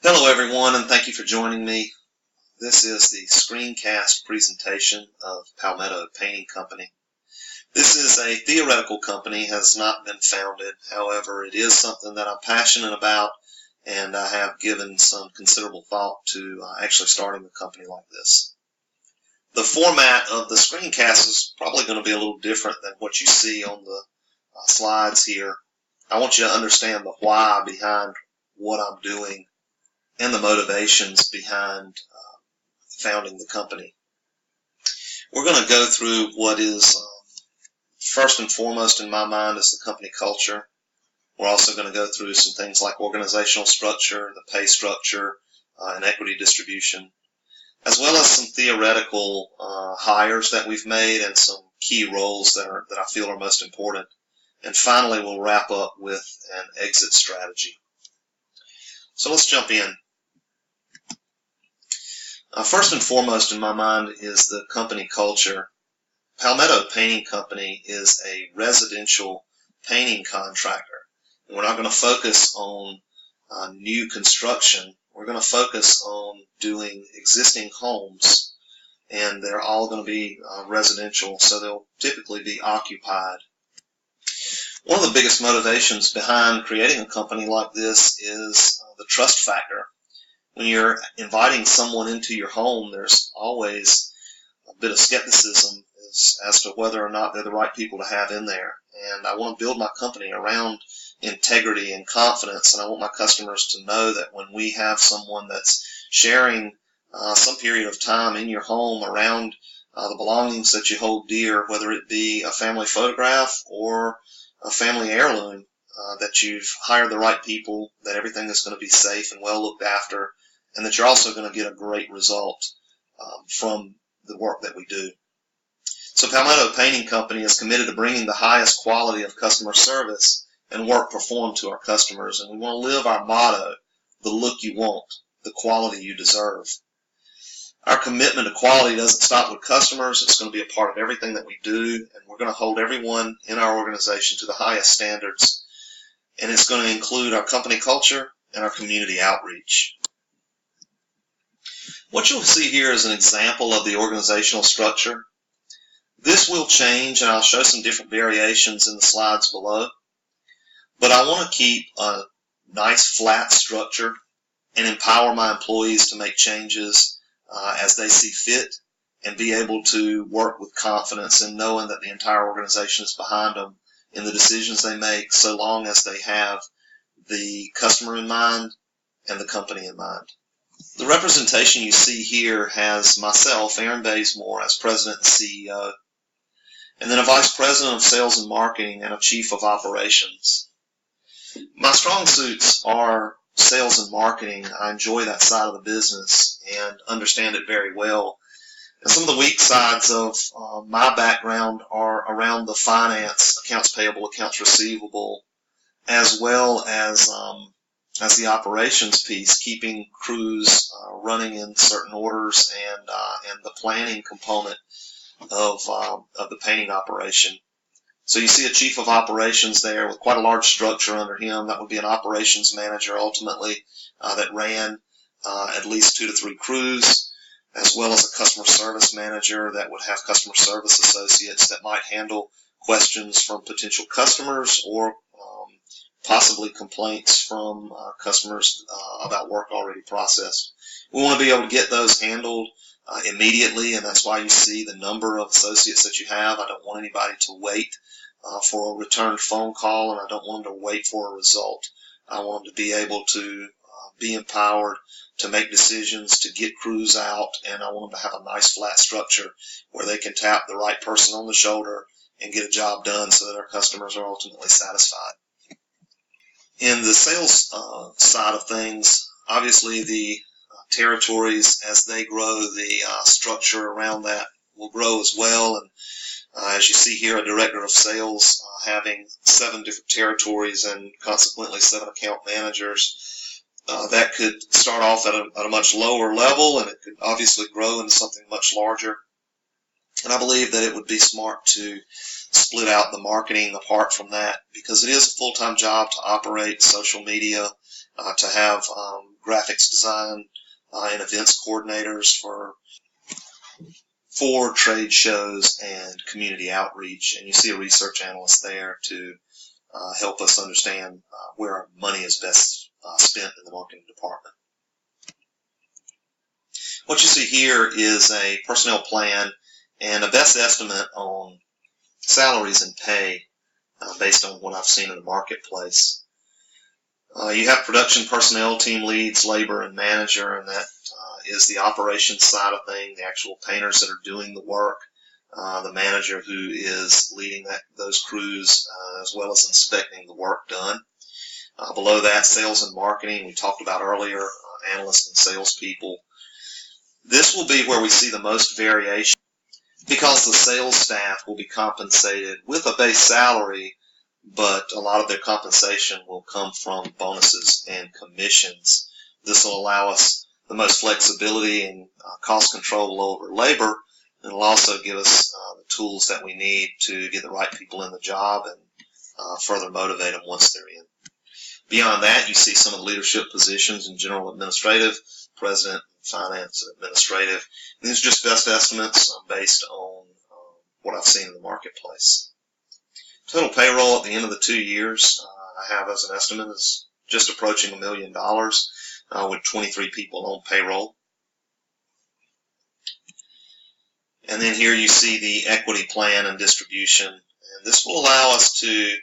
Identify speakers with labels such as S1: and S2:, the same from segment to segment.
S1: Hello everyone, and thank you for joining me. This is the screencast presentation of Palmetto Painting Company. This is a theoretical company, has not been founded. However, it is something that I'm passionate about, and I have given some considerable thought to actually starting a company like this. The format of the screencast is probably going to be a little different than what you see on the slides here. I want you to understand the why behind what I'm doing and the motivations behind founding the company. We're going to go through what is first and foremost in my mind is the company culture. We're also going to go through some things like organizational structure, the pay structure, and equity distribution, as well as some theoretical hires that we've made and some key roles that I feel are most important. And finally, we'll wrap up with an exit strategy. So let's jump in. First and foremost in my mind is the company culture. Palmetto Painting Company is a residential painting contractor. And we're not going to focus on new construction. We're going to focus on doing existing homes, and they're all going to be residential, so they'll typically be occupied. One of the biggest motivations behind creating a company like this is the trust factor. When you're inviting someone into your home, there's always a bit of skepticism as to whether or not they're the right people to have in there. And I want to build my company around integrity and confidence, and I want my customers to know that when we have someone that's sharing some period of time in your home around the belongings that you hold dear, whether it be a family photograph or a family heirloom, that you've hired the right people, that everything is going to be safe and well looked after, and that you're also going to get a great result from the work that we do. So Palmetto Painting Company is committed to bringing the highest quality of customer service and work performed to our customers, and we want to live our motto, the look you want, the quality you deserve. Our commitment to quality doesn't stop with customers. It's going to be a part of everything that we do, and we're going to hold everyone in our organization to the highest standards, and it's going to include our company culture and our community outreach. What you'll see here is an example of the organizational structure. This will change, and I'll show some different variations in the slides below. But I want to keep a nice flat structure and empower my employees to make changes as they see fit, and be able to work with confidence in knowing that the entire organization is behind them in the decisions they make, so long as they have the customer in mind and the company in mind. The representation you see here has myself, Aaron Bazemore, as President and CEO, and then a Vice President of Sales and Marketing and a Chief of Operations. My strong suits are sales and marketing. I enjoy that side of the business and understand it very well. And some of the weak sides of my background are around the finance, accounts payable, accounts receivable, as well as the operations piece, keeping crews running in certain orders, and the planning component of the painting operation. So you see a chief of operations there with quite a large structure under him. That would be an operations manager ultimately that ran at least 2 to 3 crews, as well as a customer service manager that would have customer service associates that might handle questions from potential customers or possibly complaints from customers about work already processed. We want to be able to get those handled immediately, and that's why you see the number of associates that you have. I don't want anybody to wait for a returned phone call, and I don't want them to wait for a result. I want them to be able to be empowered to make decisions, to get crews out, and I want them to have a nice flat structure where they can tap the right person on the shoulder and get a job done so that our customers are ultimately satisfied. In the sales side of things, obviously the territories, as they grow, the structure around that will grow as well. And as you see here, a director of sales having 7 different territories and consequently 7 account managers. That could start off at a much lower level, and it could obviously grow into something much larger. And I believe that it would be smart to split out the marketing apart from that, because it is a full-time job to operate social media to have graphics design and events coordinators for trade shows and community outreach. And you see a research analyst there to help us understand where our money is best spent in the marketing department. What you see here is a personnel plan and a best estimate on salaries and pay based on what I've seen in the marketplace. You have production personnel, team leads, labor, and manager, and that is the operations side of things, the actual painters that are doing the work, the manager who is leading those crews as well as inspecting the work done. Below that, sales and marketing, we talked about earlier, analysts and salespeople. This will be where we see the most variation because the sales staff will be compensated with a base salary, but a lot of their compensation will come from bonuses and commissions. This will allow us the most flexibility and cost control over labor, and it will also give us the tools that we need to get the right people in the job and further motivate them once they're in. Beyond that, you see some of the leadership positions in general administrative, president, finance, and administrative. And these are just best estimates based on what I've seen in the marketplace. Total payroll at the end of the 2 years, I have as an estimate is just approaching $1 million with 23 people on payroll. And then here you see the equity plan and distribution. And this will allow us to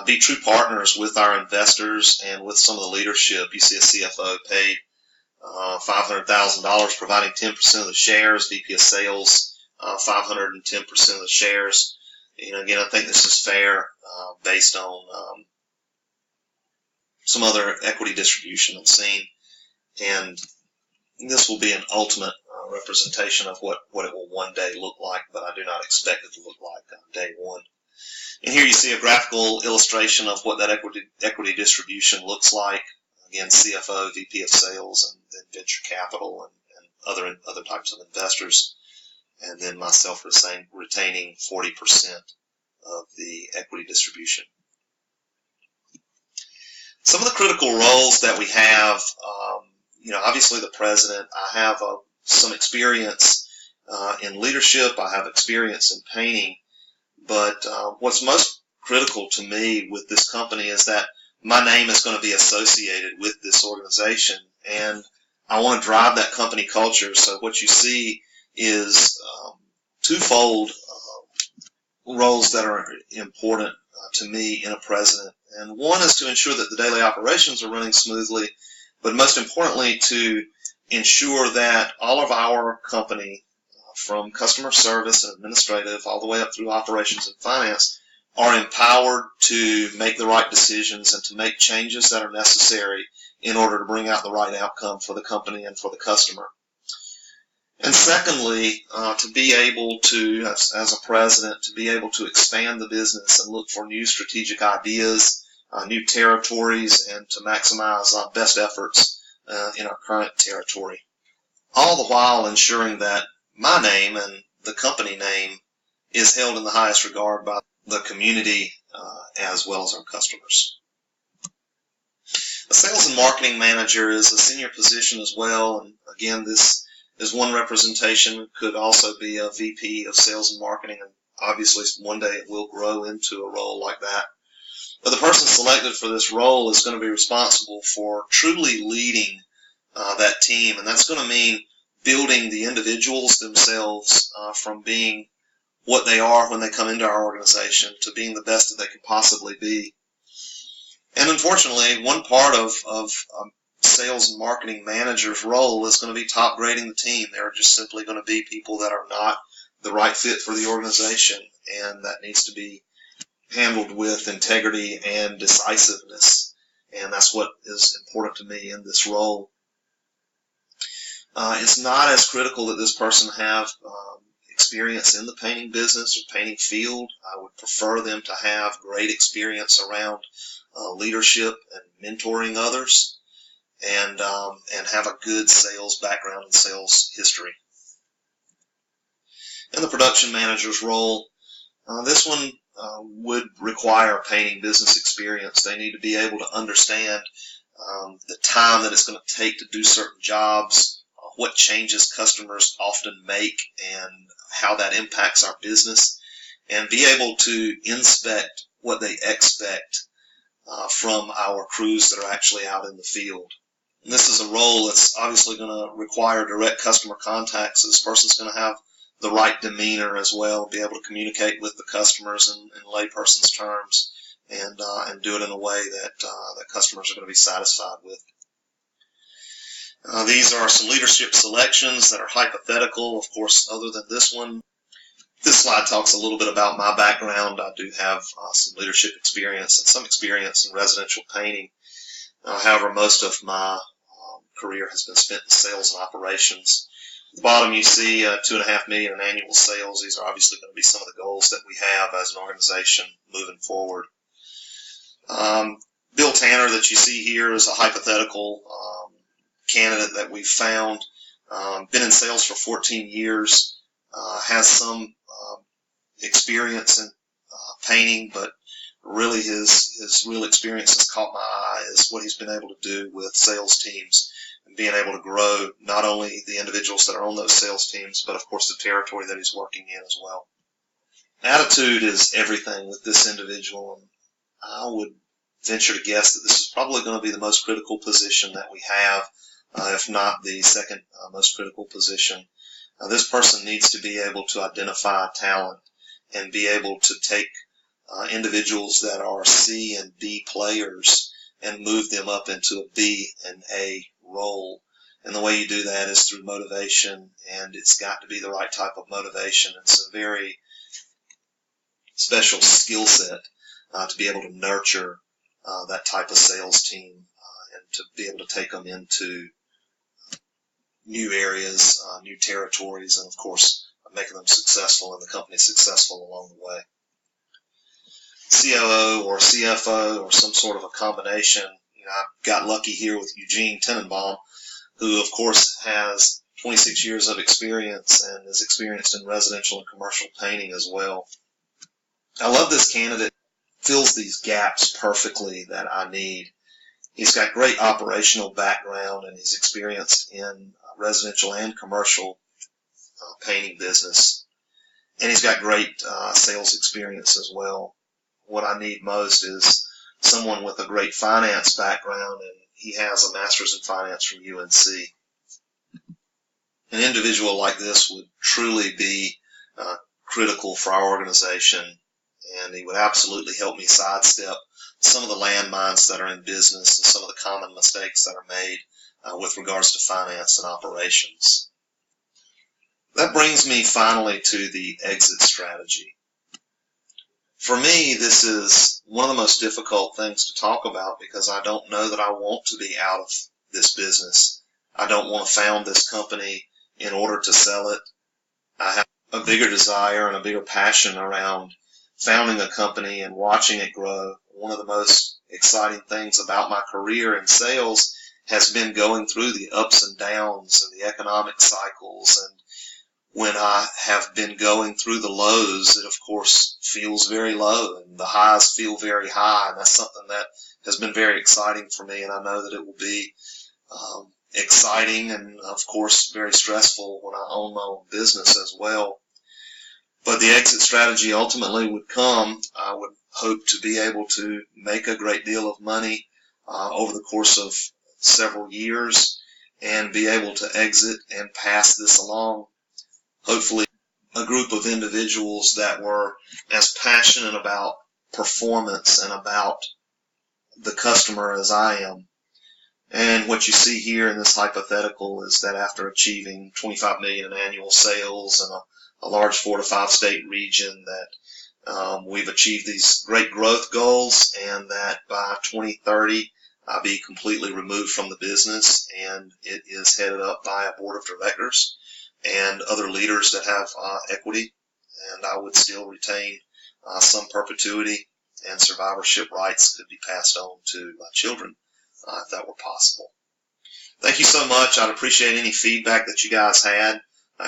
S1: be true partners with our investors and with some of the leadership. You see a CFO paid $500,000 providing 10% of the shares, VP of sales 510% of the shares. Again, I think this is fair based on some other equity distribution I've seen, and this will be an ultimate representation of what it will one day look like, but I do not expect it to look like on day one. And here you see a graphical illustration of what that equity distribution looks like. Again, CFO, VP of sales, and then venture capital and other types of investors, and then myself retaining 40% of the equity distribution. Some of the critical roles that we have, obviously the president. I have some experience in leadership. I have experience in painting. But what's most critical to me with this company is that my name is going to be associated with this organization, and I want to drive that company culture. So what you see is twofold roles that are important to me in a president. And one is to ensure that the daily operations are running smoothly, but most importantly to ensure that all of our company, from customer service and administrative all the way up through operations and finance, are empowered to make the right decisions and to make changes that are necessary in order to bring out the right outcome for the company and for the customer. And secondly, to be able to, as a president, to be able to expand the business and look for new strategic ideas, new territories, and to maximize best efforts in our current territory. All the while ensuring that my name and the company name is held in the highest regard by the community as well as our customers. A sales and marketing manager is a senior position as well, and again, this is one representation. It could also be a VP of sales and marketing, and obviously one day it will grow into a role like that. But the person selected for this role is going to be responsible for truly leading that team, and that's going to mean building the individuals themselves from being what they are when they come into our organization to being the best that they could possibly be. And unfortunately, one part of sales and marketing manager's role is going to be top grading the team. There are just simply going to be people that are not the right fit for the organization, and that needs to be handled with integrity and decisiveness. And that's what is important to me in this role. It's not as critical that this person have experience in the painting business or painting field. I would prefer them to have great experience around leadership and mentoring others, and have a good sales background and sales history. In the production manager's role, this one would require painting business experience. They need to be able to understand the time that it's going to take to do certain jobs, what changes customers often make, and how that impacts our business, and be able to inspect what they expect from our crews that are actually out in the field. And this is a role that's obviously going to require direct customer contact, so this person's going to have the right demeanor as well, be able to communicate with the customers in layperson's terms, and do it in a way that customers are going to be satisfied with. These are some leadership selections that are hypothetical, of course, other than this one. This slide talks a little bit about my background. I do have some leadership experience and some experience in residential painting. However, most of my career has been spent in sales and operations. At the bottom you see $2.5 million in annual sales. These are obviously going to be some of the goals that we have as an organization moving forward. Bill Tanner that you see here is a hypothetical candidate that we found. Been in sales for 14 years, has some experience in painting, but really his real experience has caught my eye is what he's been able to do with sales teams and being able to grow not only the individuals that are on those sales teams, but of course the territory that he's working in as well. Attitude is everything with this individual, and I would venture to guess that this is probably going to be the most critical position that we have, if not the second most critical position. This person needs to be able to identify talent and be able to take individuals that are C and D players and move them up into a B and A role. And the way you do that is through motivation, and it's got to be the right type of motivation. It's a very special skill set to be able to nurture that type of sales team and to be able to take them into new areas, new territories, and of course making them successful and the company successful along the way. COO or CFO or some sort of a combination. I got lucky here with Eugene Tenenbaum, who of course has 26 years of experience and is experienced in residential and commercial painting as well. I love this candidate. Fills these gaps perfectly that I need. He's got great operational background and he's experienced in residential and commercial painting business. And he's got great sales experience as well. What I need most is someone with a great finance background, and he has a master's in finance from UNC. An individual like this would truly be critical for our organization, and he would absolutely help me sidestep some of the landmines that are in business and some of the common mistakes that are made with regards to finance and operations. That brings me finally to the exit strategy. For me, this is one of the most difficult things to talk about because I don't know that I want to be out of this business. I don't want to found this company in order to sell it. I have a bigger desire and a bigger passion around founding a company and watching it grow. One of the most exciting things about my career in sales has been going through the ups and downs and the economic cycles. And when I have been going through the lows, it of course feels very low, and the highs feel very high. And that's something that has been very exciting for me. And I know that it will be exciting and of course very stressful when I own my own business as well. But the exit strategy ultimately would come. I would hope to be able to make a great deal of money over the course of several years and be able to exit and pass this along. Hopefully a group of individuals that were as passionate about performance and about the customer as I am. And what you see here in this hypothetical is that after achieving $25 million in annual sales and a large 4 to 5 state region, that we've achieved these great growth goals, and that by 2030 I'll be completely removed from the business, and it is headed up by a board of directors and other leaders that have equity, and I would still retain some perpetuity, and survivorship rights could be passed on to my children if that were possible. Thank you so much. I'd appreciate any feedback that you guys had.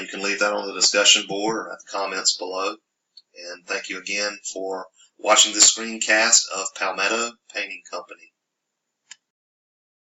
S1: You can leave that on the discussion board or at the comments below. And thank you again for watching this screencast of Palmetto Painting Company.